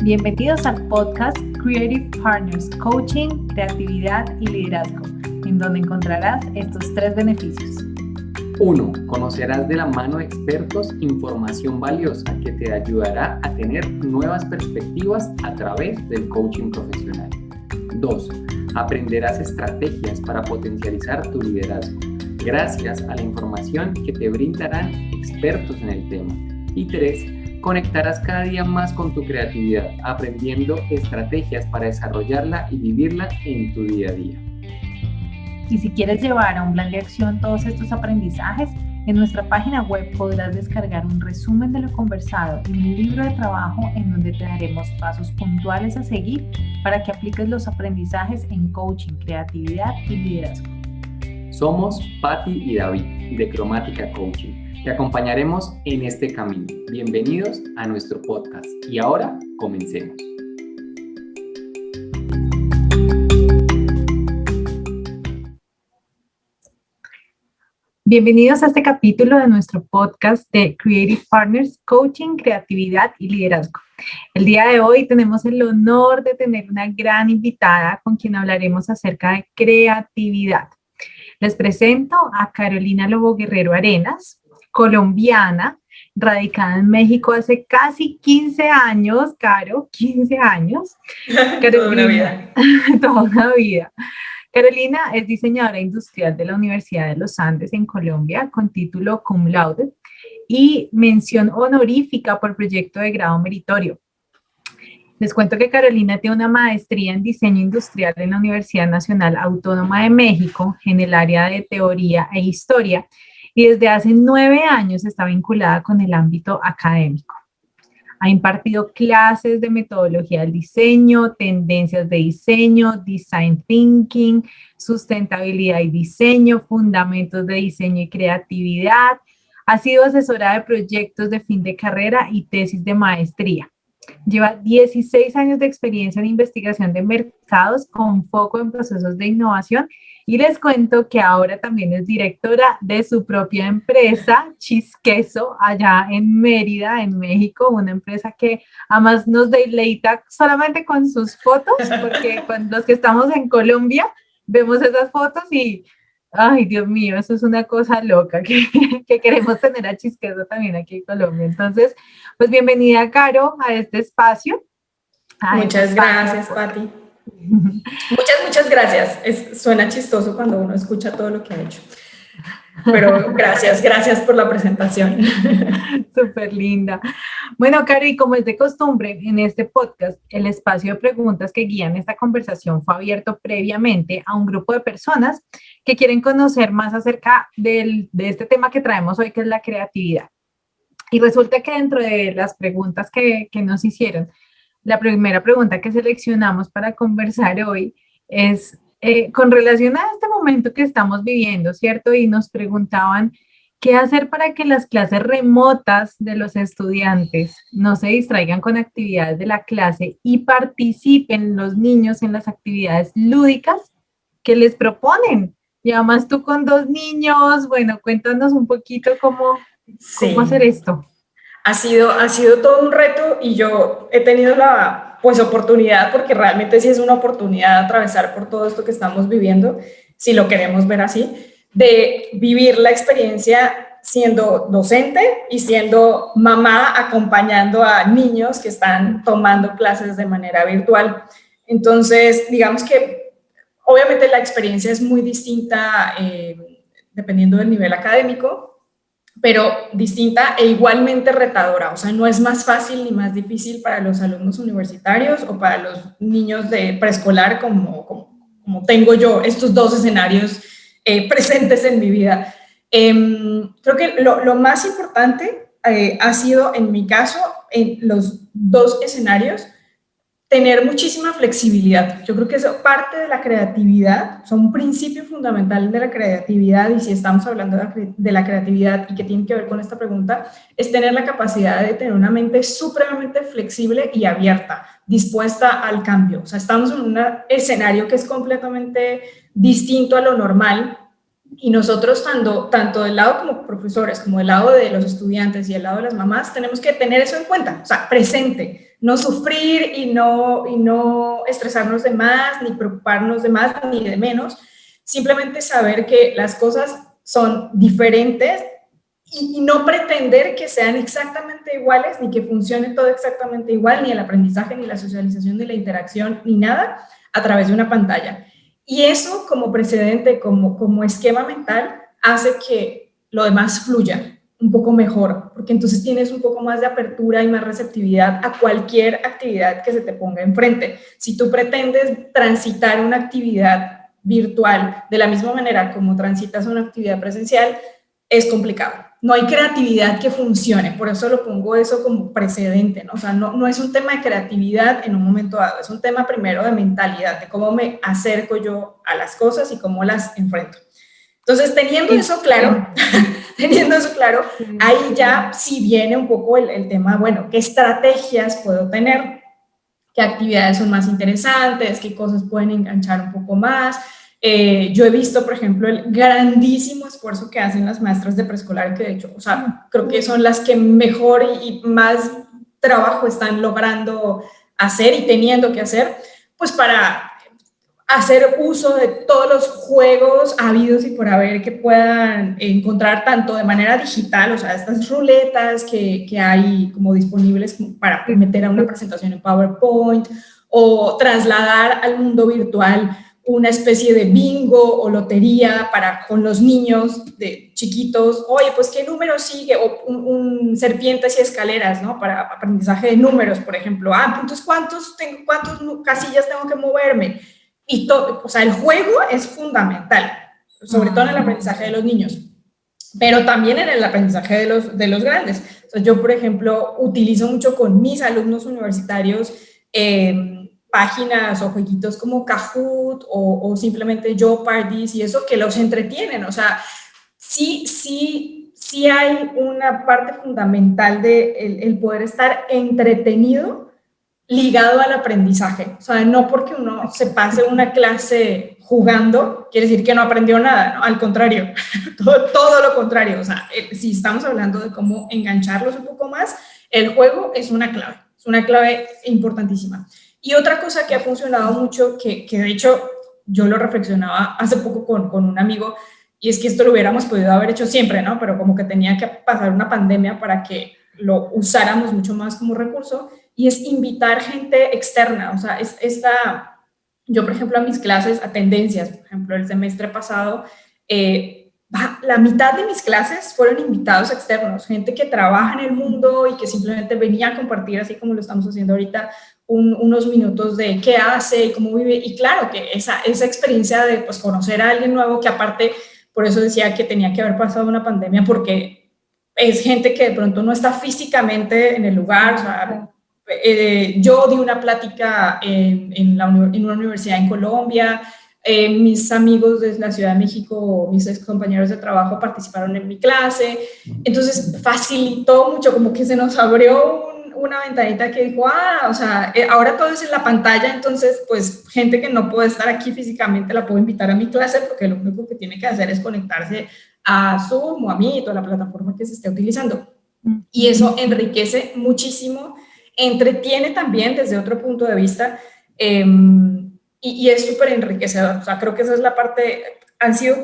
Bienvenidos al podcast Creative Partners, Coaching, Creatividad y Liderazgo, en donde encontrarás estos 3 beneficios. 1. Conocerás de la mano de expertos información valiosa que te ayudará a tener nuevas perspectivas a través del coaching profesional. 2. Aprenderás estrategias para potencializar tu liderazgo, gracias a la información que te brindarán expertos en el tema. Y 3. Conectarás cada día más con tu creatividad, aprendiendo estrategias para desarrollarla y vivirla en tu día a día. Y si quieres llevar a un plan de acción todos estos aprendizajes, en nuestra página web podrás descargar un resumen de lo conversado y un libro de trabajo en donde te daremos pasos puntuales a seguir para que apliques los aprendizajes en coaching, creatividad y liderazgo. Somos Patti y David de Cromática Coaching. Te acompañaremos en este camino. Bienvenidos a nuestro podcast. Y ahora, comencemos. Bienvenidos a este capítulo de nuestro podcast de Creative Partners, Coaching, Creatividad y Liderazgo. El día de hoy tenemos el honor de tener una gran invitada con quien hablaremos acerca de creatividad. Les presento a Carolina Lobo Guerrero Arenas, colombiana, radicada en México hace casi 15 años, Caro, 15 años. Toda una vida. Toda una vida. Carolina es diseñadora industrial de la Universidad de los Andes en Colombia con título cum laude y mención honorífica por proyecto de grado meritorio. Les cuento que Carolina tiene una maestría en diseño industrial en la Universidad Nacional Autónoma de México en el área de teoría e historia y desde hace 9 años está vinculada con el ámbito académico. Ha impartido clases de metodología del diseño, tendencias de diseño, design thinking, sustentabilidad y diseño, fundamentos de diseño y creatividad. Ha sido asesora de proyectos de fin de carrera y tesis de maestría. Lleva 16 años de experiencia en investigación de mercados con foco en procesos de innovación y les cuento que ahora también es directora de su propia empresa, Chisqueso, allá en Mérida, en México, una empresa que además nos deleita solamente con sus fotos, porque cuando los que estamos en Colombia vemos esas fotos y, ay, Dios mío, eso es una cosa loca, que queremos tener a Chisqueso también aquí en Colombia. Entonces, pues bienvenida, Caro, a este espacio. Muchas gracias, Patti. Muchas gracias. Suena chistoso cuando uno escucha todo lo que ha hecho. Pero gracias por la presentación. Súper linda. Bueno, Caro, y como es de costumbre, en este podcast, el espacio de preguntas que guían esta conversación fue abierto previamente a un grupo de personas que quieren conocer más acerca de este tema que traemos hoy, que es la creatividad. Y resulta que dentro de las preguntas que nos hicieron, la primera pregunta que seleccionamos para conversar hoy es con relación a este momento que estamos viviendo, ¿cierto? Y nos preguntaban qué hacer para que las clases remotas de los estudiantes no se distraigan con actividades de la clase y participen los niños en las actividades lúdicas que les proponen. Y además tú con 2 niños, bueno, cuéntanos un poquito cómo hacer esto. Ha sido todo un reto y yo he tenido la oportunidad, porque realmente sí es una oportunidad de atravesar por todo esto que estamos viviendo, si lo queremos ver así, de vivir la experiencia siendo docente y siendo mamá acompañando a niños que están tomando clases de manera virtual. Entonces, digamos que obviamente la experiencia es muy distinta dependiendo del nivel académico, pero distinta e igualmente retadora. O sea, no es más fácil ni más difícil para los alumnos universitarios o para los niños de preescolar como tengo yo estos 2 escenarios presentes en mi vida. Creo que lo más importante ha sido, en mi caso, en los 2 escenarios, tener muchísima flexibilidad. Yo creo que eso parte de la creatividad, un principio fundamental de la creatividad, y si estamos hablando de la creatividad y que tiene que ver con esta pregunta, es tener la capacidad de tener una mente supremamente flexible y abierta, dispuesta al cambio. O sea, estamos en un escenario que es completamente distinto a lo normal, Y nosotros, tanto del lado como profesores, como del lado de los estudiantes y del lado de las mamás, tenemos que tener eso en cuenta, o sea, presente, no sufrir y no estresarnos de más, ni preocuparnos de más, ni de menos, simplemente saber que las cosas son diferentes y no pretender que sean exactamente iguales, ni que funcione todo exactamente igual, ni el aprendizaje, ni la socialización, ni la interacción, ni nada a través de una pantalla. Y eso como precedente, como esquema mental, hace que lo demás fluya un poco mejor, porque entonces tienes un poco más de apertura y más receptividad a cualquier actividad que se te ponga enfrente. Si tú pretendes transitar una actividad virtual de la misma manera como transitas una actividad presencial, es complicado. No hay creatividad que funcione, por eso lo pongo eso como precedente, ¿no? O sea, no es un tema de creatividad en un momento dado, es un tema primero de mentalidad, de cómo me acerco yo a las cosas y cómo las enfrento. Entonces, teniendo eso claro, ahí ya sí viene un poco el tema, bueno, ¿qué estrategias puedo tener? ¿Qué actividades son más interesantes? ¿Qué cosas pueden enganchar un poco más? Yo he visto, por ejemplo, el grandísimo esfuerzo que hacen las maestras de preescolar, que de hecho, o sea, creo que son las que mejor y más trabajo están logrando hacer y teniendo que hacer, pues para hacer uso de todos los juegos habidos y por haber que puedan encontrar tanto de manera digital, o sea, estas ruletas que hay como disponibles para meter a una presentación en PowerPoint, o trasladar al mundo virtual una especie de bingo o lotería para con los niños de chiquitos, oye, pues qué número sigue, o un serpientes y escaleras, ¿no? Para aprendizaje de números, por ejemplo. Entonces, ¿cuántos casillas tengo que moverme? Y todo, o sea, el juego es fundamental, sobre todo en el aprendizaje de los niños, pero también en el aprendizaje de los grandes. O sea, yo, por ejemplo, utilizo mucho con mis alumnos universitarios páginas o jueguitos como Kahoot o simplemente Jeopardy y eso que los entretienen. O sea, sí hay una parte fundamental de el poder estar entretenido ligado al aprendizaje. O sea, no porque uno se pase una clase jugando, quiere decir que no aprendió nada, ¿no? Al contrario, todo lo contrario. O sea, si estamos hablando de cómo engancharlos un poco más, el juego es una clave importantísima. Y otra cosa que ha funcionado mucho, que de hecho yo lo reflexionaba hace poco con un amigo, y es que esto lo hubiéramos podido haber hecho siempre, ¿no? Pero como que tenía que pasar una pandemia para que lo usáramos mucho más como recurso, y es invitar gente externa. O sea, yo, por ejemplo, a mis clases, a tendencias, por ejemplo, el semestre pasado, la mitad de mis clases fueron invitados externos, gente que trabaja en el mundo y que simplemente venía a compartir, así como lo estamos haciendo ahorita, unos minutos de qué hace y cómo vive. Y claro, que esa experiencia de pues, conocer a alguien nuevo, que aparte, por eso decía que tenía que haber pasado una pandemia, porque es gente que de pronto no está físicamente en el lugar. O sea, yo di una plática en una universidad en Colombia, mis amigos de la Ciudad de México, mis ex compañeros de trabajo participaron en mi clase, entonces facilitó mucho, como que se nos abrió una ventanita que dijo, o sea, ahora todo es en la pantalla, entonces pues gente que no puede estar aquí físicamente la puedo invitar a mi clase, porque lo único que tiene que hacer es conectarse a Zoom o a Meet o a la plataforma que se esté utilizando. Y eso enriquece muchísimo, entretiene también desde otro punto de vista, y es súper enriquecedor. O sea, creo que esa es la parte. Han sido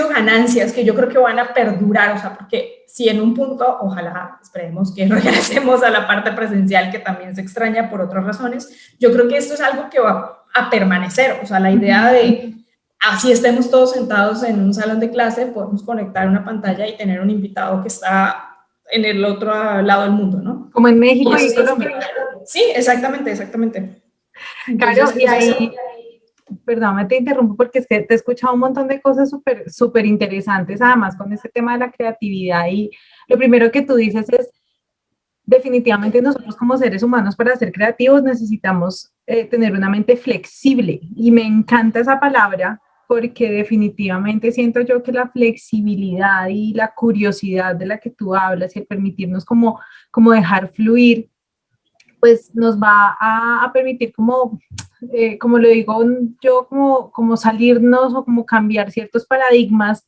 ganancias que yo creo que van a perdurar. O sea, porque si en un punto, ojalá, esperemos que regresemos a la parte presencial, que también se extraña por otras razones, yo creo que esto es algo que va a permanecer. O sea, la idea de, así estemos todos sentados en un salón de clase, podemos conectar una pantalla y tener un invitado que está en el otro lado del mundo, ¿no? Como en México y Colombia. Sí, exactamente. Claro, y ahí, perdón, te interrumpo porque es que te he escuchado un montón de cosas súper interesantes, además con este tema de la creatividad, y lo primero que tú dices es, definitivamente nosotros como seres humanos para ser creativos necesitamos tener una mente flexible, y me encanta esa palabra porque definitivamente siento yo que la flexibilidad y la curiosidad de la que tú hablas y el permitirnos como dejar fluir, pues nos va a permitir como lo digo yo, como salirnos o como cambiar ciertos paradigmas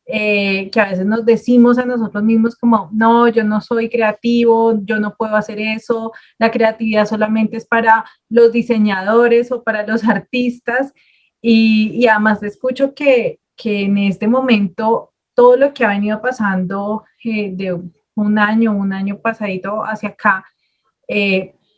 que a veces nos decimos a nosotros mismos como, no, yo no soy creativo, yo no puedo hacer eso, la creatividad solamente es para los diseñadores o para los artistas. Y además escucho que en este momento todo lo que ha venido pasando de un año pasadito hacia acá,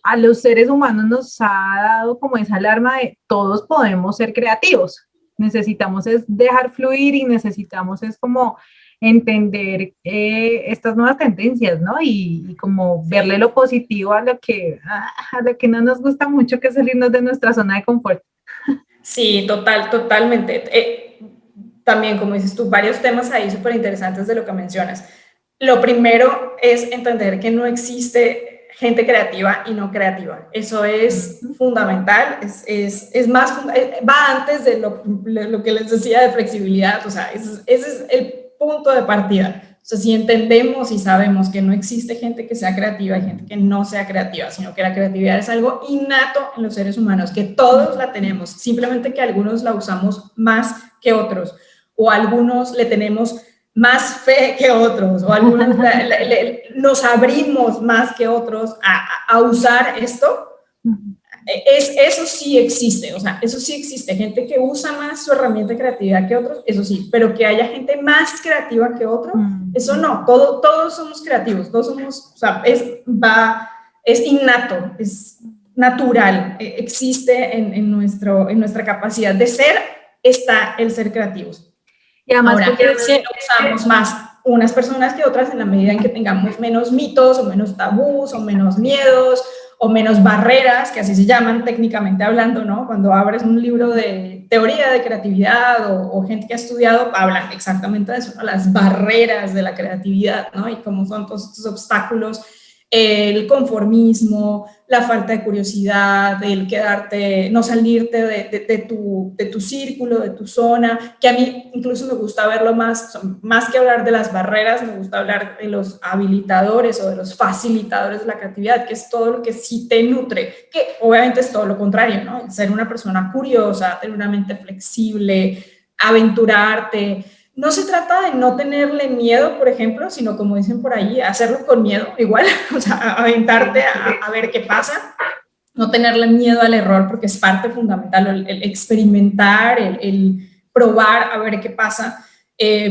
a los seres humanos nos ha dado como esa alarma de todos podemos ser creativos. Necesitamos es dejar fluir y necesitamos es como entender estas nuevas tendencias, ¿no? Y como verle lo positivo a lo que no nos gusta mucho, que es salirnos de nuestra zona de confort. Sí, totalmente. También, como dices tú, varios temas ahí súper interesantes de lo que mencionas. Lo primero es entender que no existe gente creativa y no creativa. Eso es fundamental, es más, va antes de lo que les decía de flexibilidad, o sea, ese es el punto de partida. O sea, si entendemos y sabemos que no existe gente que sea creativa y gente que no sea creativa, sino que la creatividad es algo innato en los seres humanos, que todos la tenemos, simplemente que algunos la usamos más que otros, o algunos le tenemos más fe que otros, o algunos nos abrimos más que otros a usar esto. Eso sí existe, o sea, eso sí existe, gente que usa más su herramienta de creatividad que otros, eso sí, pero que haya gente más creativa que otro, eso no, todos somos creativos, todos somos, o sea, es innato, es natural, existe en nuestra capacidad de ser, está el ser creativos. Y además, ahora, si lo usamos más unas personas que otras en la medida en que tengamos menos mitos o menos tabús o menos miedos o menos barreras, que así se llaman técnicamente hablando, ¿no? Cuando abres un libro de teoría de creatividad o gente que ha estudiado, hablan exactamente de eso, ¿no? Las barreras de la creatividad, ¿no? Y cómo son todos estos obstáculos, el conformismo, la falta de curiosidad, el quedarte, no salirte de tu círculo, de tu zona, que a mí incluso me gusta verlo más que hablar de las barreras, me gusta hablar de los habilitadores o de los facilitadores de la creatividad, que es todo lo que sí te nutre, que obviamente es todo lo contrario, ¿no? Ser una persona curiosa, tener una mente flexible, aventurarte. No se trata de no tenerle miedo, por ejemplo, sino como dicen por ahí, hacerlo con miedo, igual, o sea, aventarte a ver qué pasa, no tenerle miedo al error porque es parte fundamental, el experimentar, el probar a ver qué pasa.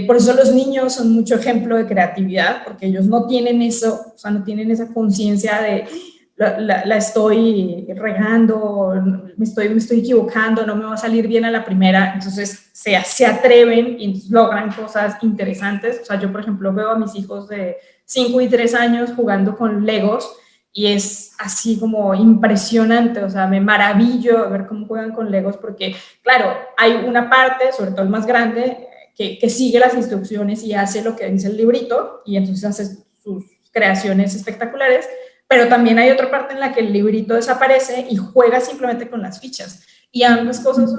Por eso los niños son mucho ejemplo de creatividad, porque ellos no tienen eso, o sea, no tienen esa conciencia de la estoy regando, me estoy equivocando, no me va a salir bien a la primera, entonces se atreven y logran cosas interesantes. O sea, yo por ejemplo veo a mis hijos de 5 y 3 años jugando con Legos y es así como impresionante, o sea, me maravillo ver cómo juegan con Legos porque, claro, hay una parte, sobre todo el más grande, que sigue las instrucciones y hace lo que dice el librito y entonces hace sus creaciones espectaculares, pero también hay otra parte en la que el librito desaparece y juega simplemente con las fichas. Y ambas cosas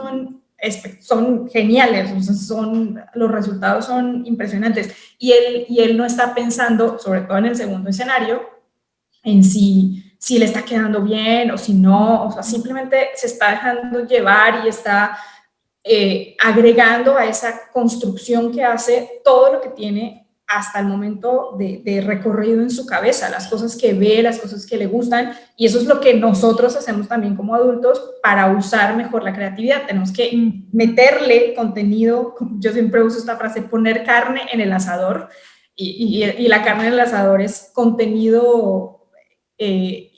son geniales, o sea, los resultados son impresionantes. Y él no está pensando, sobre todo en el segundo escenario, en si le está quedando bien o si no, o sea, simplemente se está dejando llevar y está agregando a esa construcción que hace todo lo que tiene hasta el momento de recorrido en su cabeza, las cosas que ve, las cosas que le gustan, y eso es lo que nosotros hacemos también como adultos para usar mejor la creatividad. Tenemos que meterle contenido, yo siempre uso esta frase, poner carne en el asador, y la carne en el asador es contenido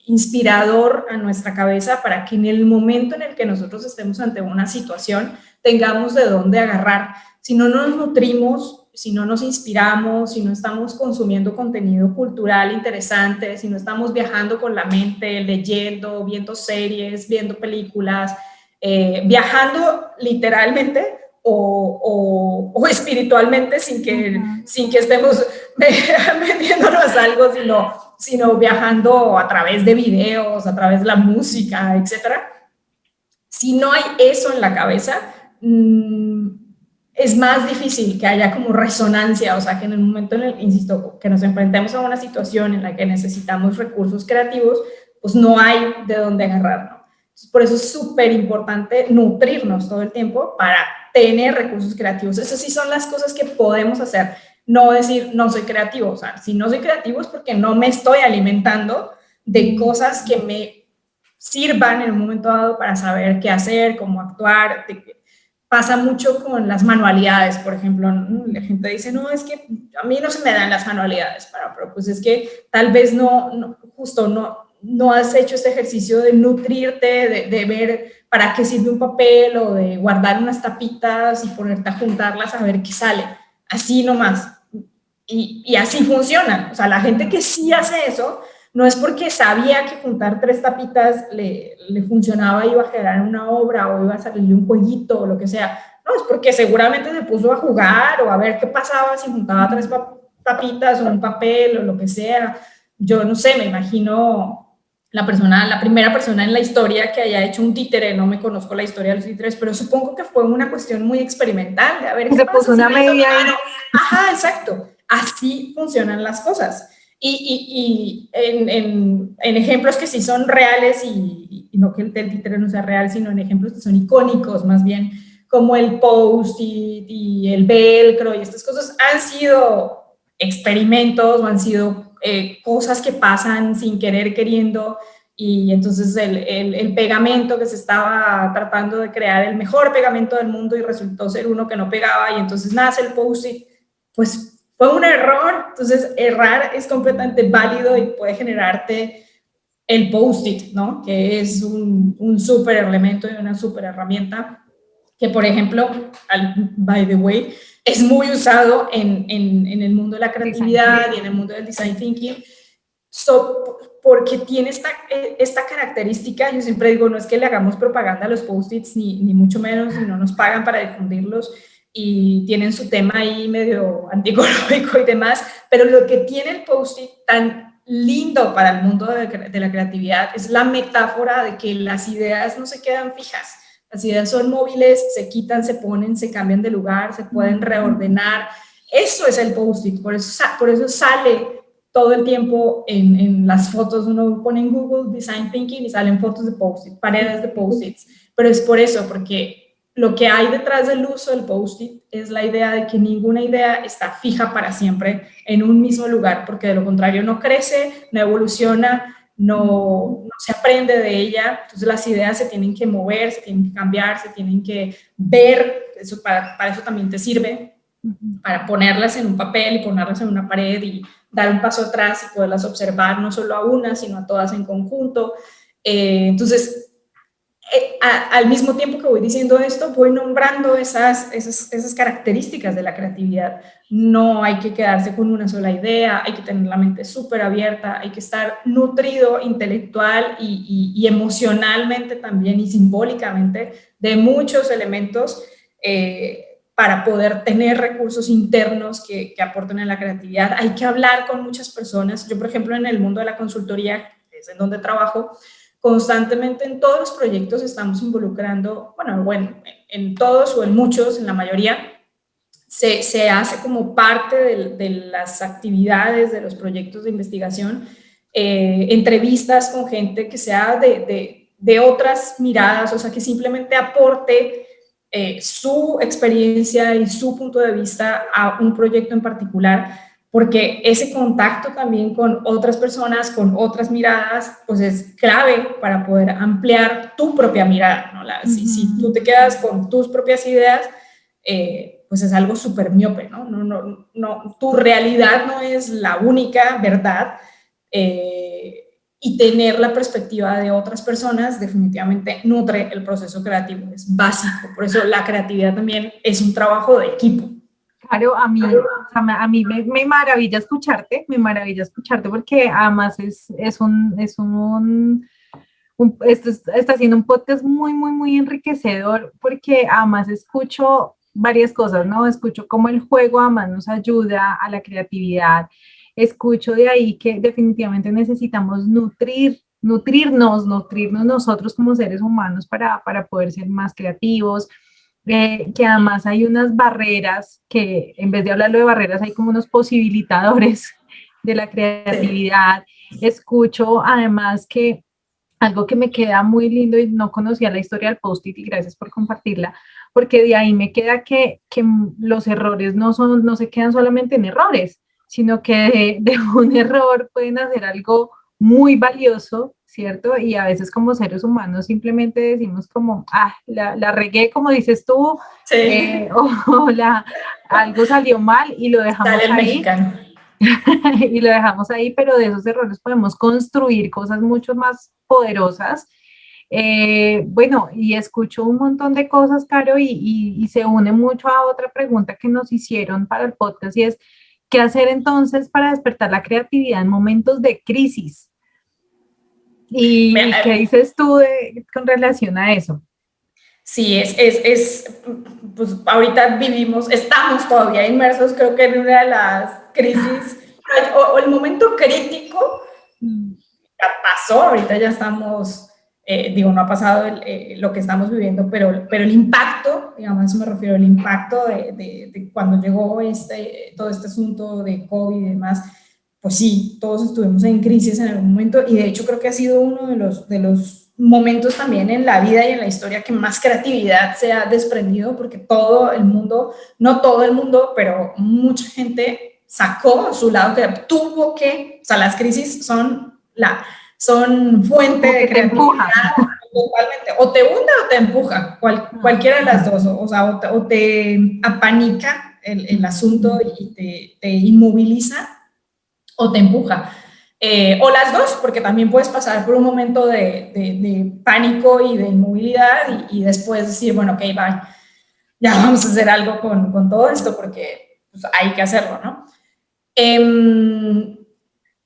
inspirador a nuestra cabeza para que en el momento en el que nosotros estemos ante una situación tengamos de dónde agarrar. Si no nos nutrimos, si no nos inspiramos, si no estamos consumiendo contenido cultural interesante, si no estamos viajando con la mente, leyendo, viendo series, viendo películas, viajando literalmente o espiritualmente sin que estemos metiéndonos algo, sino viajando a través de videos, a través de la música, etc. Si no hay eso en la cabeza, es más difícil que haya como resonancia, o sea, que en el momento en el, insisto, que nos enfrentemos a una situación en la que necesitamos recursos creativos, pues no hay de dónde agarrar, ¿no? Por eso es súper importante nutrirnos todo el tiempo para tener recursos creativos. Esas sí son las cosas que podemos hacer. No decir, no soy creativo. O sea, si no soy creativo es porque no me estoy alimentando de cosas que me sirvan en un momento dado para saber qué hacer, cómo actuar. Pasa mucho con las manualidades, por ejemplo. La gente dice, no, es que a mí no se me dan las manualidades, pero pues es que tal vez justo no has hecho este ejercicio de nutrirte, de ver para qué sirve un papel o de guardar unas tapitas y ponerte a juntarlas a ver qué sale. Así nomás. Y así funciona. O sea, la gente que sí hace eso no es porque sabía que juntar 3 tapitas le funcionaba, iba a generar una obra o iba a salirle un jueguito o lo que sea. No, es porque seguramente se puso a jugar o a ver qué pasaba si juntaba 3 tapitas o un papel o lo que sea. Yo no sé, me imagino la primera persona en la historia que haya hecho un títere, no me conozco la historia de los títeres, pero supongo que fue una cuestión muy experimental, de a ver qué pasa. Se puso una media. Ajá, exacto. Así funcionan las cosas. Y en ejemplos que sí son reales y no que el títere no sea real, sino en ejemplos que son icónicos más bien, como el post-it y el velcro y estas cosas, han sido experimentos o han sido cosas que pasan sin querer queriendo, y entonces el pegamento que se estaba tratando de crear, el mejor pegamento del mundo, y resultó ser uno que no pegaba, y entonces nace el post-it, pues fue un error. Entonces errar es completamente válido y puede generarte el post-it, ¿no? Que es un súper elemento y una súper herramienta que, por ejemplo, by the way, es muy usado en el mundo de la creatividad y en el mundo del design thinking, porque tiene esta característica. Yo siempre digo, no es que le hagamos propaganda a los post-its, ni mucho menos, y no nos pagan para difundirlos, y tienen su tema ahí medio antieconómico y demás, pero lo que tiene el post-it tan lindo para el mundo de la creatividad es la metáfora de que las ideas no se quedan fijas. Las ideas son móviles, se quitan, se ponen, se cambian de lugar, se pueden reordenar. Eso es el post-it, por eso sale todo el tiempo en las fotos. Uno pone en Google Design Thinking y salen fotos de post-it, paredes de post-its, pero es por eso, porque lo que hay detrás del uso del post-it es la idea de que ninguna idea está fija para siempre en un mismo lugar, porque de lo contrario no crece, no evoluciona, no se aprende de ella. Entonces las ideas se tienen que mover, se tienen que cambiar, se tienen que ver. Eso para eso también te sirve, para ponerlas en un papel y ponerlas en una pared y dar un paso atrás y poderlas observar, no solo a una, sino a todas en conjunto. Entonces, al mismo tiempo que voy diciendo esto, voy nombrando esas características de la creatividad. No hay que quedarse con una sola idea, hay que tener la mente súper abierta, hay que estar nutrido intelectual y emocionalmente también, y simbólicamente, de muchos elementos para poder tener recursos internos que aporten en la creatividad. Hay que hablar con muchas personas. Yo, por ejemplo, en el mundo de la consultoría, que es en donde trabajo, constantemente en todos los proyectos estamos involucrando, bueno, en todos o en muchos, en la mayoría, se hace como parte de las actividades de los proyectos de investigación, entrevistas con gente que sea de otras miradas, o sea, que simplemente aporte su experiencia y su punto de vista a un proyecto en particular, porque ese contacto también con otras personas, con otras miradas, pues es clave para poder ampliar tu propia mirada, ¿no? Si tú te quedas con tus propias ideas, pues es algo súper miope, ¿no? No, tu realidad no es la única verdad, y tener la perspectiva de otras personas definitivamente nutre el proceso creativo, es básico. Por eso la creatividad también es un trabajo de equipo. Claro, a mí me maravilla escucharte, porque además está siendo un podcast muy, muy, muy enriquecedor, porque además escucho varias cosas, ¿no? Escucho cómo el juego además nos ayuda a la creatividad, escucho de ahí que definitivamente necesitamos nutrirnos nosotros como seres humanos para poder ser más creativos. Que además hay unas barreras que, en vez de hablarlo de barreras, hay como unos posibilitadores de la creatividad. Escucho además que algo que me queda muy lindo y no conocía la historia del post-it y gracias por compartirla, porque de ahí me queda que los errores no se quedan solamente en errores, sino que de un error pueden hacer algo muy valioso, ¿cierto? Y a veces como seres humanos simplemente decimos como, la regué, como dices tú, Sí, o algo salió mal y lo dejamos sale el ahí. mexicano. Y lo dejamos ahí, pero de esos errores podemos construir cosas mucho más poderosas. Bueno, y escucho un montón de cosas, Caro, y se une mucho a otra pregunta que nos hicieron para el podcast y es, ¿qué hacer entonces para despertar la creatividad en momentos de crisis? ¿Y qué Mira, dices tú con relación a eso? sí, pues ahorita estamos todavía inmersos, creo que en una de las crisis, o el momento crítico ya pasó, ahorita ya estamos, digo, no ha pasado lo que estamos viviendo, pero el impacto, digamos, a eso me refiero, el impacto de cuando llegó todo este asunto de COVID y demás, pues sí, todos estuvimos en crisis en algún momento y de hecho creo que ha sido uno de los momentos también en la vida y en la historia que más creatividad se ha desprendido porque todo el mundo, no todo el mundo, pero mucha gente sacó su lado que tuvo que, o sea, las crisis son fuente Como de que te empuja. creatividad totalmente, o te hunde o te empuja, cualquiera de las dos, o sea, o te apanica el asunto y te inmoviliza o te empuja. O las dos, porque también puedes pasar por un momento de pánico y de inmovilidad y después decir, bueno, ok, va, ya vamos a hacer algo con todo esto porque pues, hay que hacerlo, ¿no?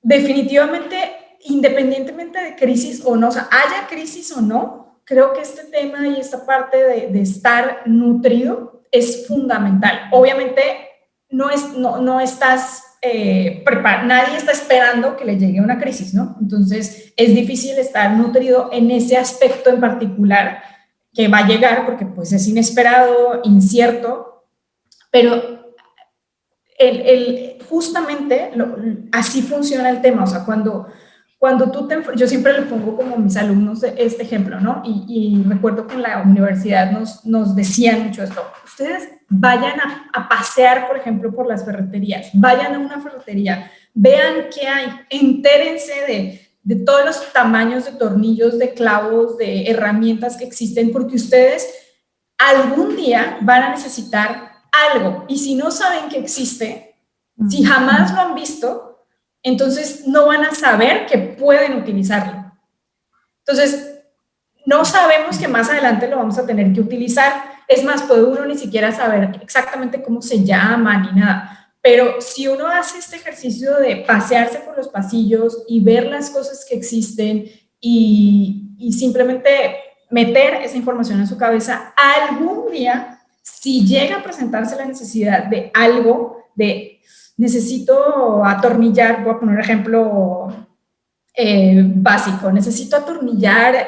Definitivamente, independientemente de crisis o no, o sea, haya crisis o no, creo que este tema y esta parte de estar nutrido es fundamental. Obviamente, no estás nadie está esperando que le llegue una crisis, ¿no? Entonces, es difícil estar nutrido en ese aspecto en particular que va a llegar porque pues es inesperado, incierto, pero justamente así funciona el tema, o sea, cuando yo siempre le pongo como a mis alumnos este ejemplo, ¿no? Y recuerdo que en la universidad nos decían mucho esto, ustedes vayan a pasear, por ejemplo, por las ferreterías, vayan a una ferretería, vean qué hay, entérense de todos los tamaños de tornillos, de clavos, de herramientas que existen, porque ustedes algún día van a necesitar algo y si no saben que existe, si jamás lo han visto, entonces no van a saber que pueden utilizarlo. Entonces, no sabemos que más adelante lo vamos a tener que utilizar. Es más, puede uno ni siquiera saber exactamente cómo se llama ni nada. Pero si uno hace este ejercicio de pasearse por los pasillos y ver las cosas que existen y simplemente meter esa información en su cabeza, algún día, si llega a presentarse la necesidad de algo, de necesito atornillar, voy a poner un ejemplo básico, necesito atornillar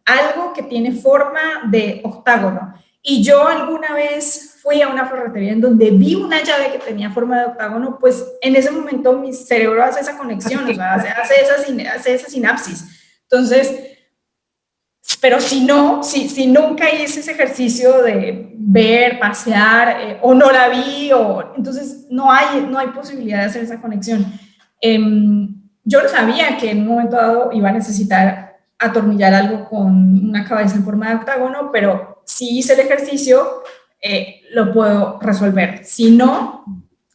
algo que tiene forma de octágono. Y yo alguna vez fui a una ferretería en donde vi una llave que tenía forma de octágono, pues en ese momento mi cerebro hace esa conexión, o sea, hace esa sinapsis. Entonces, pero si no, si nunca hice ese ejercicio de ver, pasear, o no la vi, entonces no hay posibilidad de hacer esa conexión. Yo no sabía que en un momento dado iba a necesitar atornillar algo con una cabeza en forma de octágono, pero si hice el ejercicio, lo puedo resolver. Si no,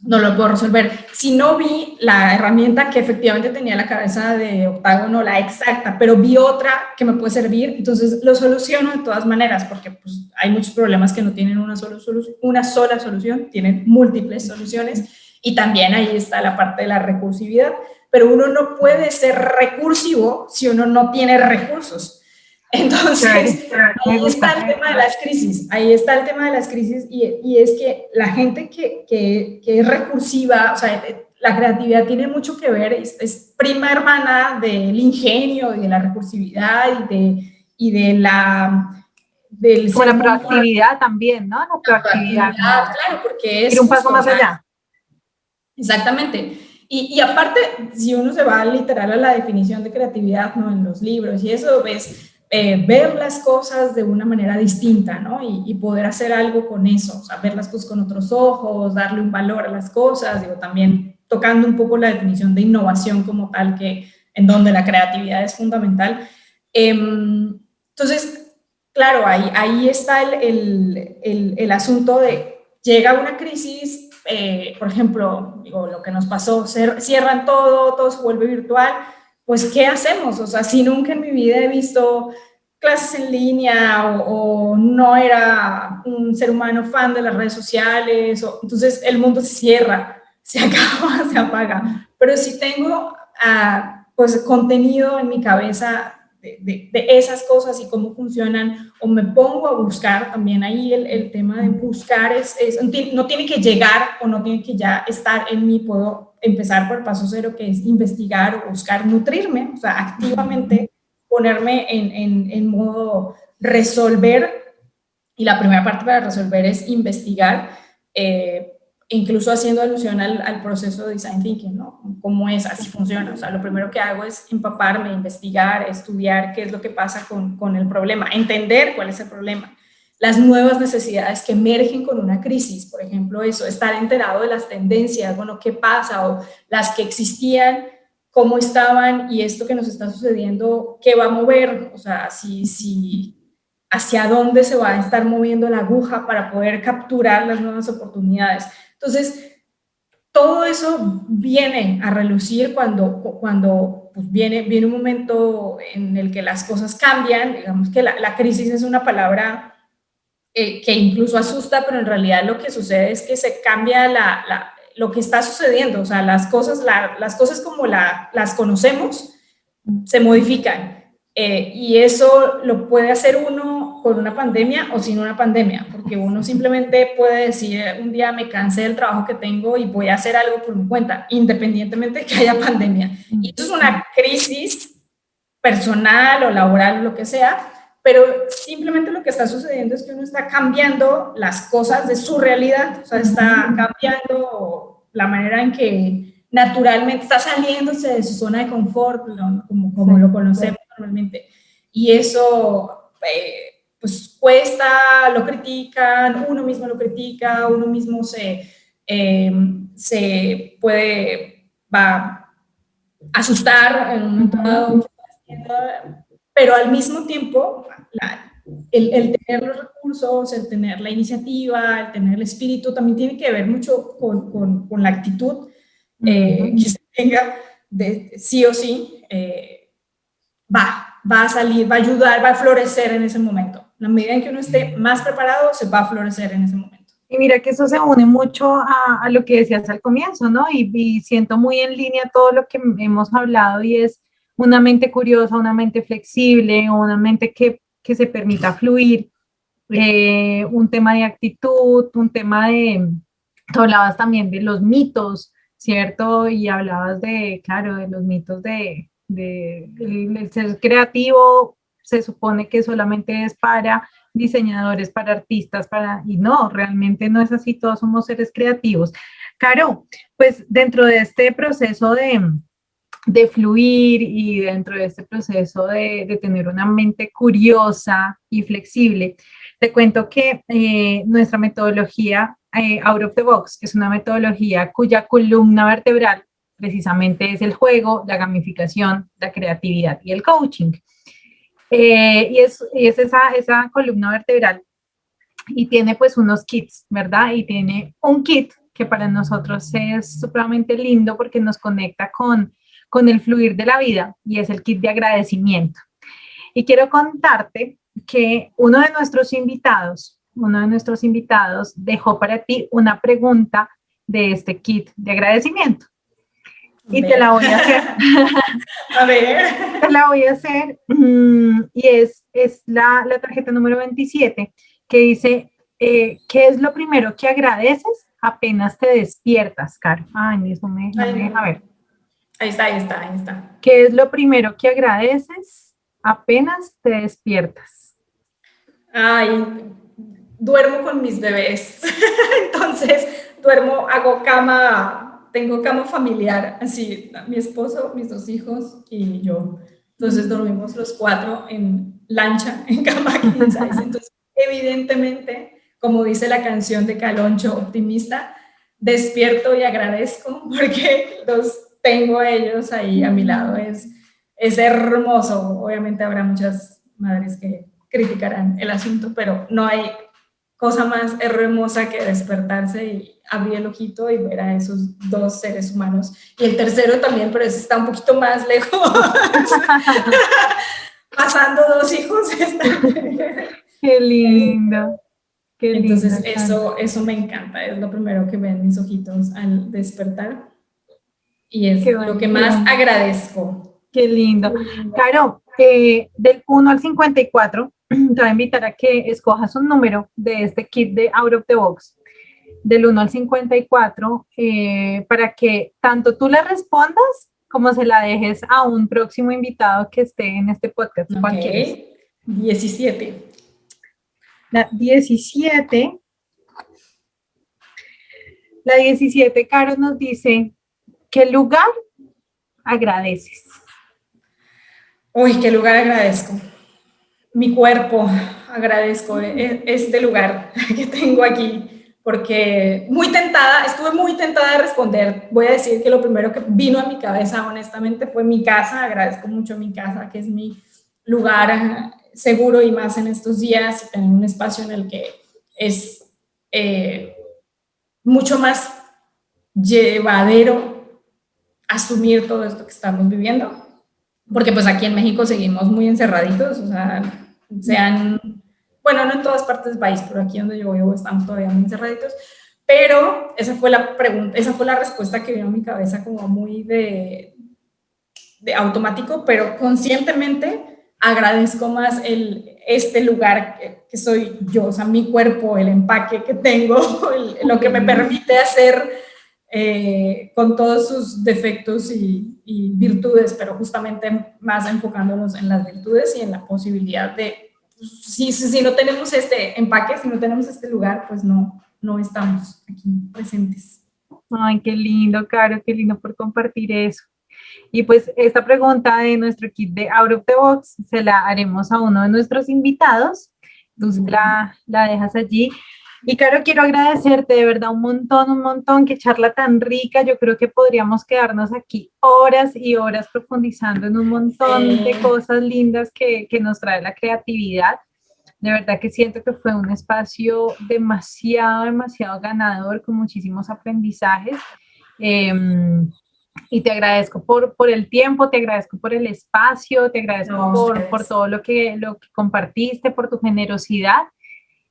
no lo puedo resolver. Si no vi la herramienta que efectivamente tenía la cabeza de octágono, la exacta, pero vi otra que me puede servir, entonces lo soluciono de todas maneras, porque pues, hay muchos problemas que no tienen una sola solución, tienen múltiples soluciones, y también ahí está la parte de la recursividad, pero uno no puede ser recursivo si uno no tiene recursos. Entonces, ahí está el tema de las crisis, y es que la gente que es recursiva, o sea, la creatividad tiene mucho que ver, es prima hermana del ingenio y de la recursividad y de del Como la proactividad también, ¿no? La proactividad, claro, porque es ir un paso justo, más allá. Exactamente. Y aparte, si uno se va literal a la definición de creatividad, ¿no? En los libros y eso, ves ver las cosas de una manera distinta, ¿no? Y poder hacer algo con eso, o sea, ver las cosas con otros ojos, darle un valor a las cosas, digo, también tocando un poco la definición de innovación como tal, que en donde la creatividad es fundamental. Entonces, claro, ahí está el asunto de, llega una crisis, por ejemplo, digo, lo que nos pasó, cierran todo se vuelve virtual, pues, ¿qué hacemos? O sea, si nunca en mi vida he visto clases en línea o no era un ser humano fan de las redes sociales, entonces el mundo se cierra, se acaba, se apaga. Pero si tengo pues contenido en mi cabeza de esas cosas y cómo funcionan, o me pongo a buscar, también ahí el tema de buscar no tiene que llegar o no tiene que ya estar en mí, puedo empezar por el paso cero, que es investigar o buscar nutrirme, o sea, activamente ponerme en modo resolver, y la primera parte para resolver es investigar, incluso haciendo alusión al proceso de design thinking, ¿no? Cómo es, así funciona. O sea, lo primero que hago es empaparme, investigar, estudiar qué es lo que pasa con el problema, entender cuál es el problema, las nuevas necesidades que emergen con una crisis, por ejemplo, eso, estar enterado de las tendencias, bueno, qué pasa, o las que existían, cómo estaban, y esto que nos está sucediendo, qué va a mover, o sea, hacia dónde se va a estar moviendo la aguja para poder capturar las nuevas oportunidades. Entonces, todo eso viene a relucir cuando pues viene un momento en el que las cosas cambian. Digamos que la crisis es una palabra que incluso asusta, pero en realidad lo que sucede es que se cambia lo que está sucediendo, o sea, las cosas como las conocemos se modifican, y eso lo puede hacer uno con una pandemia o sin una pandemia, porque uno simplemente puede decir, un día me cansé del trabajo que tengo y voy a hacer algo por mi cuenta, independientemente de que haya pandemia. Y esto es una crisis personal o laboral, lo que sea, pero simplemente lo que está sucediendo es que uno está cambiando las cosas de su realidad, o sea, está cambiando la manera en que naturalmente está saliéndose de su zona de confort, como lo conocemos normalmente. Y eso, pues cuesta, lo critican, uno mismo lo critica, uno mismo se puede, va a asustar en un momento dado, pero al mismo tiempo, el tener los recursos, el tener la iniciativa, el tener el espíritu, también tiene que ver mucho con la actitud que se tenga de sí o sí, va a salir, va a ayudar, va a florecer en ese momento. En la medida en que uno esté más preparado, se va a florecer en ese momento. Y mira que eso se une mucho a lo que decías al comienzo, ¿no? Y siento muy en línea todo lo que hemos hablado, y es una mente curiosa, una mente flexible, una mente que se permita fluir, un tema de actitud, un tema tú hablabas también de los mitos, ¿cierto? Y hablabas claro, de los mitos el ser creativo se supone que solamente es para diseñadores, para artistas, y no, realmente no es así, todos somos seres creativos. Caro, pues dentro de este proceso de fluir y dentro de este proceso de tener una mente curiosa y flexible, te cuento que nuestra metodología Out of the Box es una metodología cuya columna vertebral precisamente es el juego, la gamificación, la creatividad y el coaching. Y es esa columna vertebral, y tiene pues unos kits, ¿verdad? Y tiene un kit que para nosotros es supremamente lindo porque nos conecta con el fluir de la vida, y es el kit de agradecimiento. Y quiero contarte que uno de nuestros invitados dejó para ti una pregunta de este kit de agradecimiento. Y te la voy a hacer. A ver. Te la voy a hacer. Y es la tarjeta número 27, que dice, ¿qué es lo primero que agradeces apenas te despiertas, Caro? Ay, eso me deja ver. Ahí está. ¿Qué es lo primero que agradeces apenas te despiertas? Ay, duermo con mis bebés. Entonces, hago cama tengo cama familiar, así, mi esposo, mis 2 hijos y yo. Entonces dormimos los 4 en lancha, en cama king size. Entonces, evidentemente, como dice la canción de Caloncho, optimista, despierto y agradezco porque los tengo a ellos ahí a mi lado. Es hermoso. Obviamente habrá muchas madres que criticarán el asunto, pero no hay cosa más hermosa que despertarse y abrir el ojito y ver a esos 2 seres humanos. Y el tercero también, pero ese está un poquito más lejos. Pasando 2 hijos. Qué lindo. Qué lindo. Entonces eso me encanta, es lo primero que ven mis ojitos al despertar y es lo que más agradezco. Qué lindo. Caro, del 1 al 54, te voy a invitar a que escojas un número de este kit de Out of the Box, del 1 al 54, para que tanto tú le respondas como se la dejes a un próximo invitado que esté en este podcast. ¿Cuál quieres? 17. La 17. La 17, Caro, nos dice, ¿qué lugar agradeces? Uy, qué lugar agradezco. Mi cuerpo agradezco este lugar que tengo aquí, porque estuve muy tentada de responder. Voy a decir que lo primero que vino a mi cabeza, honestamente, fue mi casa. Agradezco mucho mi casa, que es mi lugar seguro y más en estos días, tener un espacio en el que es mucho más llevadero asumir todo esto que estamos viviendo. Porque pues aquí en México seguimos muy encerraditos, o sea, bueno, no en todas partes del país, pero aquí donde yo vivo estamos todavía muy encerraditos, pero esa fue la pregunta, esa fue la respuesta que vino a mi cabeza como muy de automático, pero conscientemente agradezco más este lugar que soy yo, o sea, mi cuerpo, el empaque que tengo, lo que me permite hacer con todos sus defectos y virtudes, pero justamente más enfocándonos en las virtudes y en la posibilidad de, si no tenemos este empaque, si no tenemos este lugar, pues no estamos aquí presentes. Ay, qué lindo, Caro, qué lindo por compartir eso. Y pues esta pregunta de nuestro kit de Out of the Box se la haremos a uno de nuestros invitados. Entonces la dejas allí. Y Caro, quiero agradecerte de verdad un montón, qué charla tan rica. Yo creo que podríamos quedarnos aquí horas y horas profundizando en un montón de cosas lindas que nos trae la creatividad. De verdad que siento que fue un espacio demasiado ganador, con muchísimos aprendizajes. Y te agradezco por el tiempo, te agradezco por el espacio, te agradezco por todo lo que compartiste, por tu generosidad.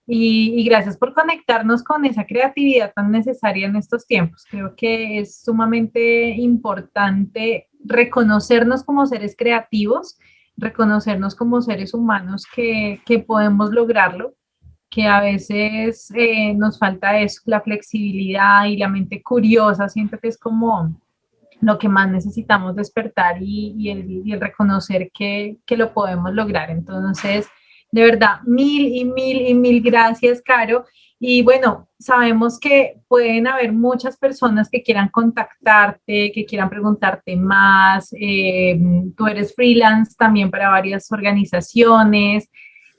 Y gracias por conectarnos con esa creatividad tan necesaria en estos tiempos. Creo que es sumamente importante reconocernos como seres creativos, reconocernos como seres humanos que podemos lograrlo, que a veces nos falta eso, la flexibilidad y la mente curiosa. Siento que es como lo que más necesitamos despertar y el reconocer que lo podemos lograr. Entonces, de verdad, mil gracias, Caro. Y bueno, sabemos que pueden haber muchas personas que quieran contactarte, que quieran preguntarte más. Tú eres freelance también para varias organizaciones.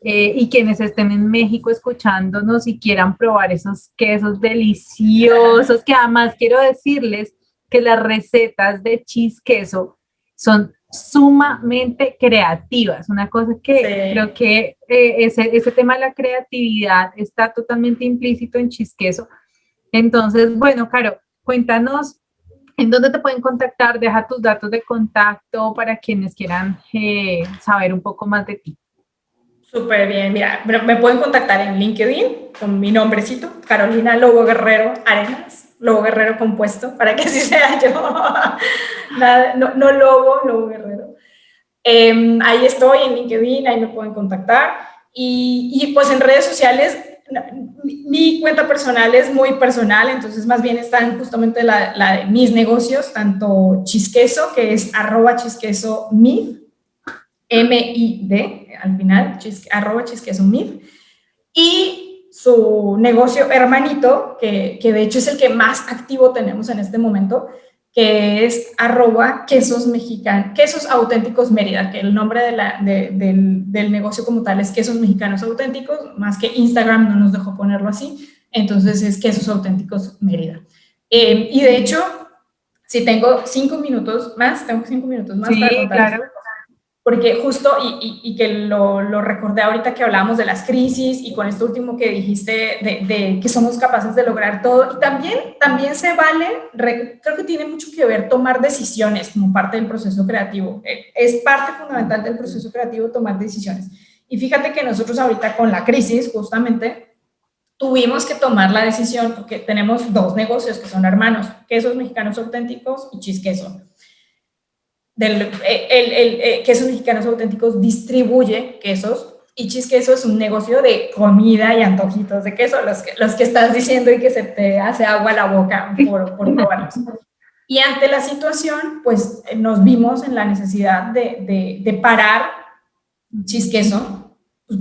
Y quienes estén en México escuchándonos y quieran probar esos quesos deliciosos, que además quiero decirles que las recetas de cheese queso son sumamente creativas, una cosa que creo que ese tema de la creatividad está totalmente implícito en cheese queso. Entonces, bueno, Caro, cuéntanos en dónde te pueden contactar, deja tus datos de contacto para quienes quieran saber un poco más de ti. Súper bien, mira, me pueden contactar en LinkedIn con mi nombrecito, Carolina Lobo Guerrero Arenas. Lobo Guerrero compuesto, para que así sea yo. No Lobo Guerrero. Ahí estoy en LinkedIn, ahí me pueden contactar. Y pues en redes sociales, mi cuenta personal es muy personal, entonces más bien están justamente la de mis negocios, tanto Chisqueso, que es @chisquesomid, MID, al final, @chisquesomid. Y su negocio hermanito, que de hecho es el que más activo tenemos en este momento, que es @quesos mexicanos, Quesos Auténticos Mérida, que el nombre del negocio como tal es Quesos Mexicanos Auténticos, más que Instagram no nos dejó ponerlo así, entonces es Quesos Auténticos Mérida. Y de hecho, si tengo 5 minutos más, sí, para contar, claro, porque justo, y que lo recordé ahorita que hablábamos de las crisis y con esto último que dijiste de que somos capaces de lograr todo, y también se vale, creo que tiene mucho que ver tomar decisiones como parte del proceso creativo. Es parte fundamental del proceso creativo tomar decisiones. Y fíjate que nosotros ahorita con la crisis justamente tuvimos que tomar la decisión, porque tenemos 2 negocios que son hermanos, Quesos Mexicanos Auténticos y Chisqueso. Quesos Mexicanos Auténticos distribuye quesos y Chisqueso es un negocio de comida y antojitos de queso, los que estás diciendo y que se te hace agua a la boca por probarlos. Y ante la situación, pues nos vimos en la necesidad de parar Chisqueso, pues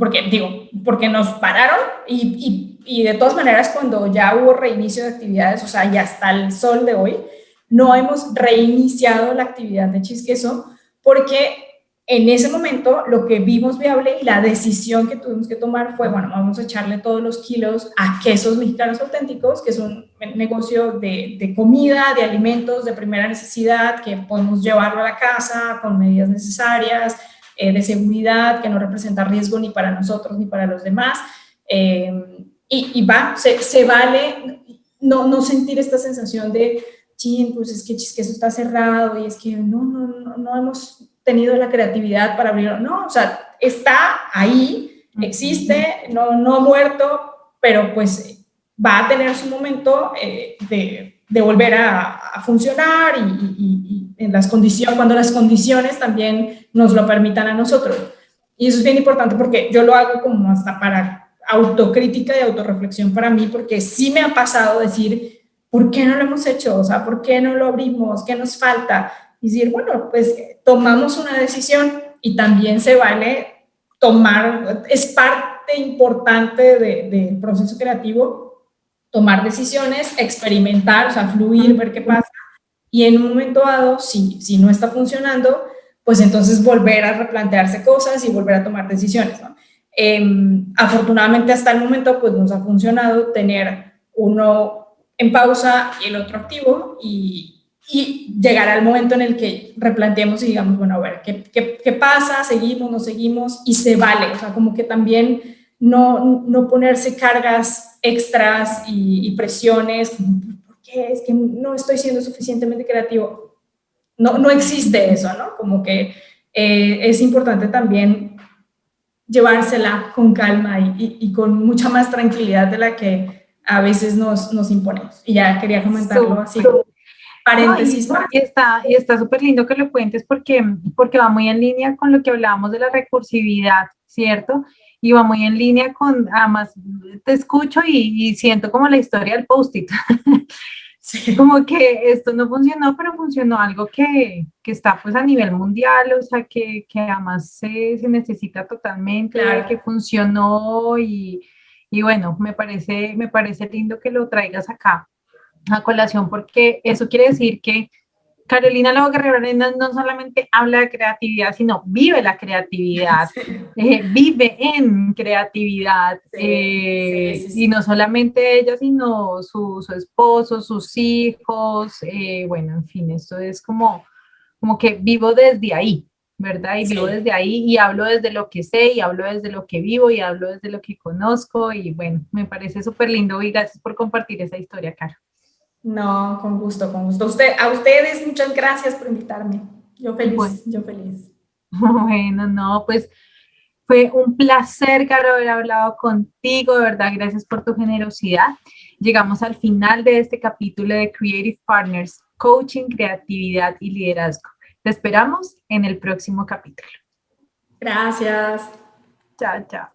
porque nos pararon y de todas maneras cuando ya hubo reinicio de actividades, o sea, y hasta el sol de hoy, no hemos reiniciado la actividad de Chisqueso porque en ese momento lo que vimos viable y la decisión que tuvimos que tomar fue, bueno, vamos a echarle todos los kilos a Quesos Mexicanos Auténticos, que es un negocio de comida, de alimentos de primera necesidad, que podemos llevarlo a la casa con medidas necesarias, de seguridad, que no representa riesgo ni para nosotros ni para los demás. Se vale no sentir esta sensación de, pues es que Chisqueso está cerrado y es que no hemos tenido la creatividad para abrirlo. No, o sea, está ahí, existe, no ha muerto, pero pues va a tener su momento de volver a funcionar y en las condiciones, cuando las condiciones también nos lo permitan a nosotros. Y eso es bien importante porque yo lo hago como hasta para autocrítica y autorreflexión para mí, porque sí me ha pasado decir, ¿por qué no lo hemos hecho? O sea, ¿por qué no lo abrimos? ¿Qué nos falta? Y decir, bueno, pues tomamos una decisión y también se vale tomar, es parte importante del proceso creativo, tomar decisiones, experimentar, o sea, fluir, ver qué pasa. Y en un momento dado, si no está funcionando, pues entonces volver a replantearse cosas y volver a tomar decisiones, ¿no? Afortunadamente hasta el momento pues nos ha funcionado tener uno en pausa y el otro activo y llegar al momento en el que replanteemos y digamos, bueno, a ver, ¿qué pasa? ¿Seguimos? ¿No seguimos? Y se vale, o sea, como que también no ponerse cargas extras y presiones, ¿por qué? Es que no estoy siendo suficientemente creativo. No existe eso, ¿no? Como que es importante también llevársela con calma y con mucha más tranquilidad de la que a veces nos imponemos. Y ya quería comentarlo así como paréntesis. No, y está súper lindo que lo cuentes porque va muy en línea con lo que hablábamos de la recursividad, ¿cierto? Y va muy en línea con, además, te escucho y siento como la historia del post-it. Sí. Como que esto no funcionó, pero funcionó algo que está pues a nivel mundial, o sea, que además se necesita totalmente, claro, que funcionó y bueno, me parece lindo que lo traigas acá a colación, porque eso quiere decir que Carolina Lobo Guerrero no solamente habla de creatividad, sino vive la creatividad, vive en creatividad, sí. Y no solamente ella, sino su esposo, sus hijos, bueno, en fin, esto es como que vivo desde ahí, ¿verdad? Y vivo desde ahí y hablo desde lo que sé y hablo desde lo que vivo y hablo desde lo que conozco y bueno, me parece súper lindo y gracias por compartir esa historia, Caro. No, con gusto, con gusto. A ustedes, muchas gracias por invitarme. Yo feliz, bueno. Yo feliz. Bueno, no, pues fue un placer, Caro, haber hablado contigo, de verdad, gracias por tu generosidad. Llegamos al final de este capítulo de Creative Partners, Coaching, Creatividad y Liderazgo. Te esperamos en el próximo capítulo. Gracias. Chao, chao.